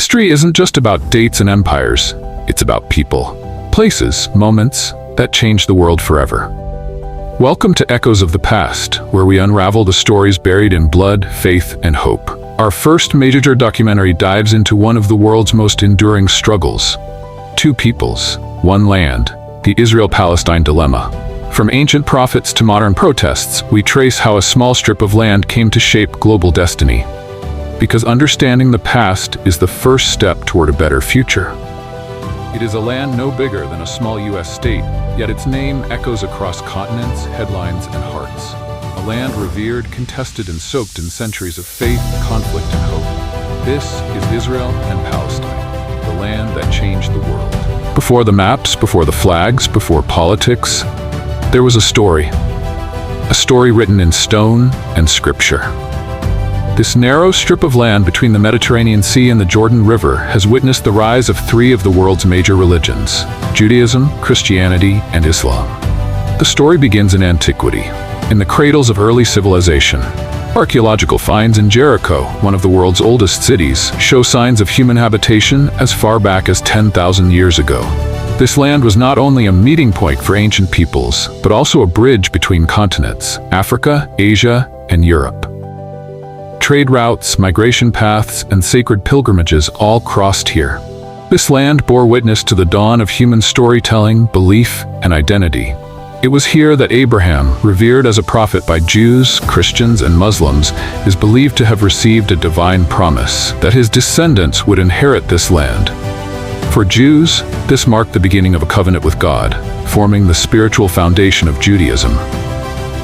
History isn't just about dates and empires, it's about people, places, moments that changed the world forever. Welcome to Echoes of the Past, where we unravel the stories buried in blood, faith, and hope. Our first major documentary dives into one of the world's most enduring struggles. Two peoples, one land, the Israel-Palestine Dilemma. From ancient prophets to modern protests, we trace how a small strip of land came to shape global destiny. Because understanding the past is the first step toward a better future. It is a land no bigger than a small U.S. state, yet its name echoes across continents, headlines, and hearts. A land revered, contested, and soaked in centuries of faith, conflict, and hope. This is Israel and Palestine, the land that changed the world. Before the maps, before the flags, before politics, there was a story written in stone and scripture. This narrow strip of land between the Mediterranean Sea and the Jordan River has witnessed the rise of three of the world's major religions: Judaism, Christianity, and Islam. The story begins in antiquity, in the cradles of early civilization. Archaeological finds in Jericho, one of the world's oldest cities, show signs of human habitation as far back as 10,000 years ago. This land was not only a meeting point for ancient peoples, but also a bridge between continents: Africa, Asia, and Europe. Trade routes, migration paths, and sacred pilgrimages all crossed here. This land bore witness to the dawn of human storytelling, belief, and identity. It was here that Abraham, revered as a prophet by Jews, Christians, and Muslims, is believed to have received a divine promise that his descendants would inherit this land. For Jews, this marked the beginning of a covenant with God, forming the spiritual foundation of Judaism.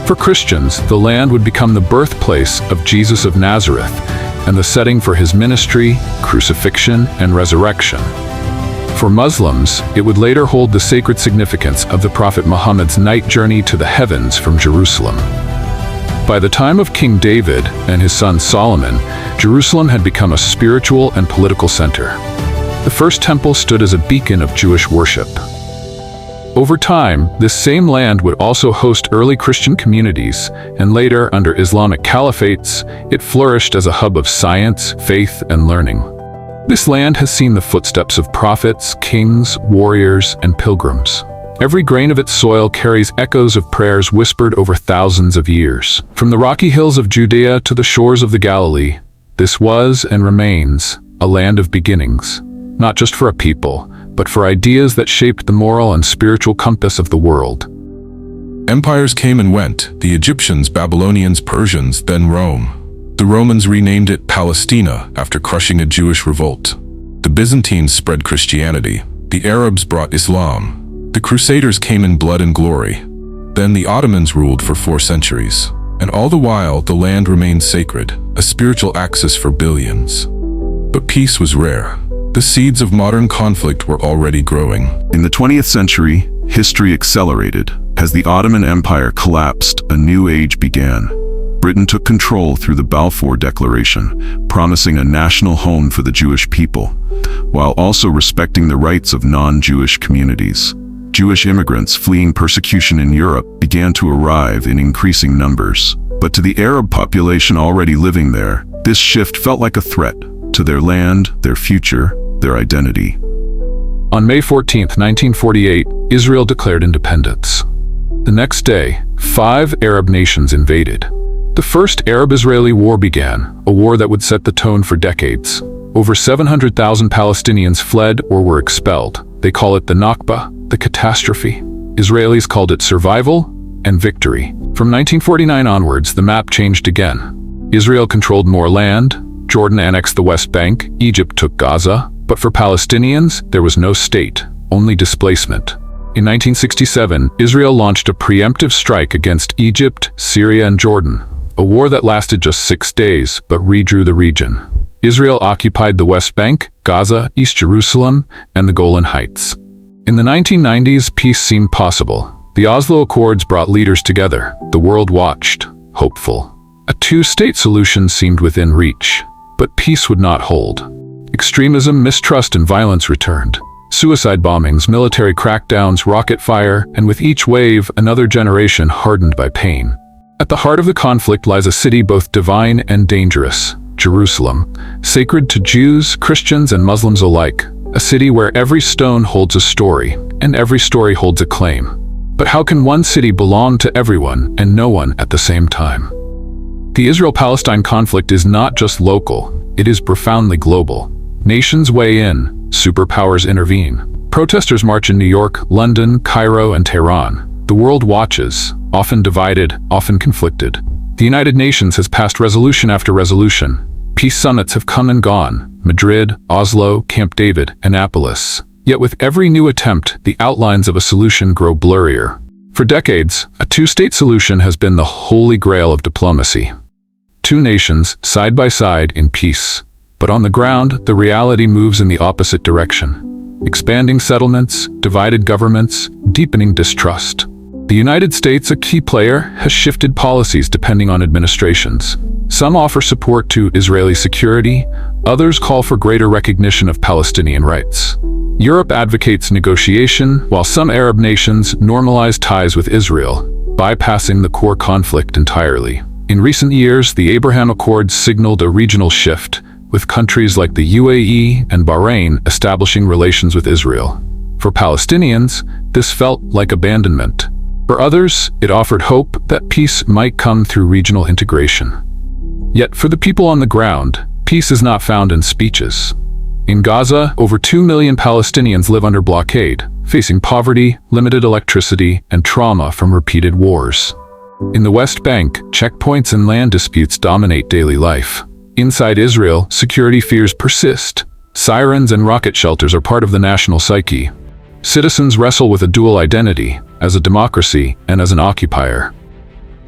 For Christians, the land would become the birthplace of Jesus of Nazareth and the setting for his ministry, crucifixion, and resurrection. For Muslims, it would later hold the sacred significance of the Prophet Muhammad's night journey to the heavens from Jerusalem. By the time of King David and his son Solomon, Jerusalem had become a spiritual and political center. The first temple stood as a beacon of Jewish worship. Over time, this same land would also host early Christian communities, and later, under Islamic caliphates, it flourished as a hub of science, faith, and learning. This land has seen the footsteps of prophets, kings, warriors, and pilgrims. Every grain of its soil carries echoes of prayers whispered over thousands of years. From the rocky hills of Judea to the shores of the Galilee, this was and remains a land of beginnings. Not just for a people, but for ideas that shaped the moral and spiritual compass of the world. Empires came and went: the Egyptians, Babylonians, Persians, then Rome. The Romans renamed it Palestina after crushing a Jewish revolt. The Byzantines spread Christianity. The Arabs brought Islam. The Crusaders came in blood and glory. Then the Ottomans ruled for 4 centuries. And all the while, the land remained sacred, a spiritual axis for billions. But peace was rare. The seeds of modern conflict were already growing. In the 20th century, history accelerated. As the Ottoman Empire collapsed, a new age began. Britain took control through the Balfour Declaration, promising a national home for the Jewish people, while also respecting the rights of non-Jewish communities. Jewish immigrants fleeing persecution in Europe began to arrive in increasing numbers. But to the Arab population already living there, this shift felt like a threat to their land, their future, their identity. On May 14, 1948, Israel declared independence. The next day, 5 Arab nations invaded. The First Arab-Israeli War began, a war that would set the tone for decades. Over 700,000 Palestinians fled or were expelled. They call it the Nakba, the catastrophe. Israelis called it survival and victory. From 1949 onwards, the map changed again. Israel controlled more land, Jordan annexed the West Bank, Egypt took Gaza, but for Palestinians, there was no state, only displacement. In 1967, Israel launched a preemptive strike against Egypt, Syria, and Jordan, a war that lasted just 6 days, but redrew the region. Israel occupied the West Bank, Gaza, East Jerusalem, and the Golan Heights. In the 1990s, peace seemed possible. The Oslo Accords brought leaders together. The world watched, hopeful. A 2-state solution seemed within reach. But peace would not hold. Extremism, mistrust, and violence returned. Suicide bombings, military crackdowns, rocket fire, and with each wave, another generation hardened by pain. At the heart of the conflict lies a city both divine and dangerous: Jerusalem, sacred to Jews, Christians, and Muslims alike, a city where every stone holds a story, and every story holds a claim. But how can one city belong to everyone and no one at the same time? The Israel-Palestine conflict is not just local, it is profoundly global. Nations weigh in, superpowers intervene. Protesters march in New York, London, Cairo, and Tehran. The world watches, often divided, often conflicted. The United Nations has passed resolution after resolution. Peace summits have come and gone: Madrid, Oslo, Camp David, Annapolis. Yet with every new attempt, the outlines of a solution grow blurrier. For decades, a two-state solution has been the holy grail of diplomacy. Two nations, side by side, in peace. But on the ground, the reality moves in the opposite direction. Expanding settlements, divided governments, deepening distrust. The United States, a key player, has shifted policies depending on administrations. Some offer support to Israeli security, others call for greater recognition of Palestinian rights. Europe advocates negotiation, while some Arab nations normalize ties with Israel, bypassing the core conflict entirely. In recent years, the Abraham Accords signaled a regional shift, with countries like the UAE and Bahrain establishing relations with Israel. For Palestinians, this felt like abandonment. For others, it offered hope that peace might come through regional integration. Yet for the people on the ground, peace is not found in speeches. In Gaza, over 2 million Palestinians live under blockade, facing poverty, limited electricity, and trauma from repeated wars. In the West Bank, checkpoints and land disputes dominate daily life. Inside Israel, security fears persist. Sirens and rocket shelters are part of the national psyche. Citizens wrestle with a dual identity, as a democracy and as an occupier.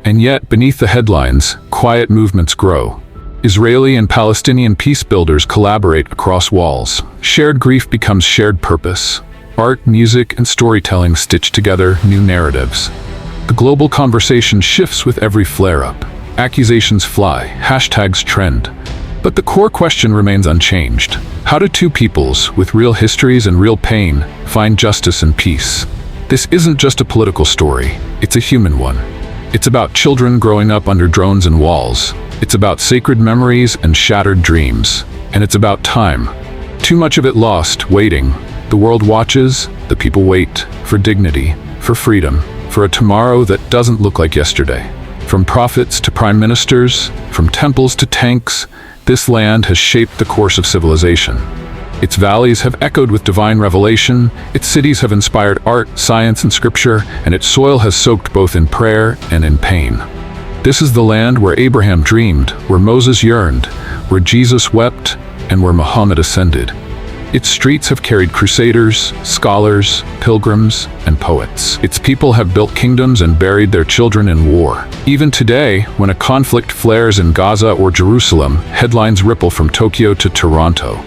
And yet, beneath the headlines, quiet movements grow. Israeli and Palestinian peace builders collaborate across walls. Shared grief becomes shared purpose. Art, music, and storytelling stitch together new narratives. The global conversation shifts with every flare-up. Accusations fly, hashtags trend. But the core question remains unchanged. How do two peoples, with real histories and real pain, find justice and peace? This isn't just a political story, it's a human one. It's about children growing up under drones and walls. It's about sacred memories and shattered dreams. And it's about time. Too much of it lost, waiting. The world watches, the people wait, for dignity, for freedom, for a tomorrow that doesn't look like yesterday. From prophets to prime ministers, from temples to tanks, this land has shaped the course of civilization. Its valleys have echoed with divine revelation, its cities have inspired art, science, and scripture, and its soil has soaked both in prayer and in pain. This is the land where Abraham dreamed, where Moses yearned, where Jesus wept, and where Muhammad ascended. Its streets have carried crusaders, scholars, pilgrims, and poets. Its people have built kingdoms and buried their children in war. Even today, when a conflict flares in Gaza or Jerusalem, headlines ripple from Tokyo to Toronto.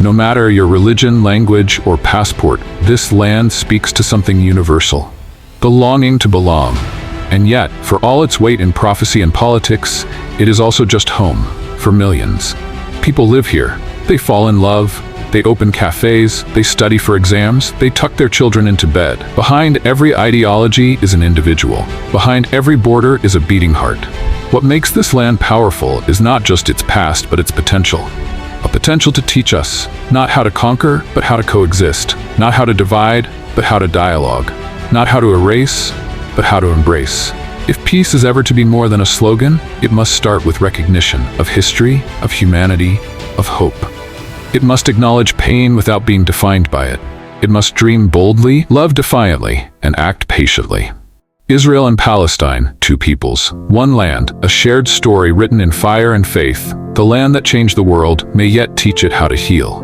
No matter your religion, language, or passport, this land speaks to something universal: the longing to belong. And yet, for all its weight in prophecy and politics, it is also just home for millions. People live here. They fall in love. They open cafes, they study for exams, they tuck their children into bed. Behind every ideology is an individual. Behind every border is a beating heart. What makes this land powerful is not just its past, but its potential. A potential to teach us, not how to conquer, but how to coexist. Not how to divide, but how to dialogue. Not how to erase, but how to embrace. If peace is ever to be more than a slogan, it must start with recognition of history, of humanity, of hope. It must acknowledge pain without being defined by it. It must dream boldly, love defiantly, and act patiently. Israel and Palestine, two peoples, one land, a shared story written in fire and faith. The land that changed the world may yet teach it how to heal.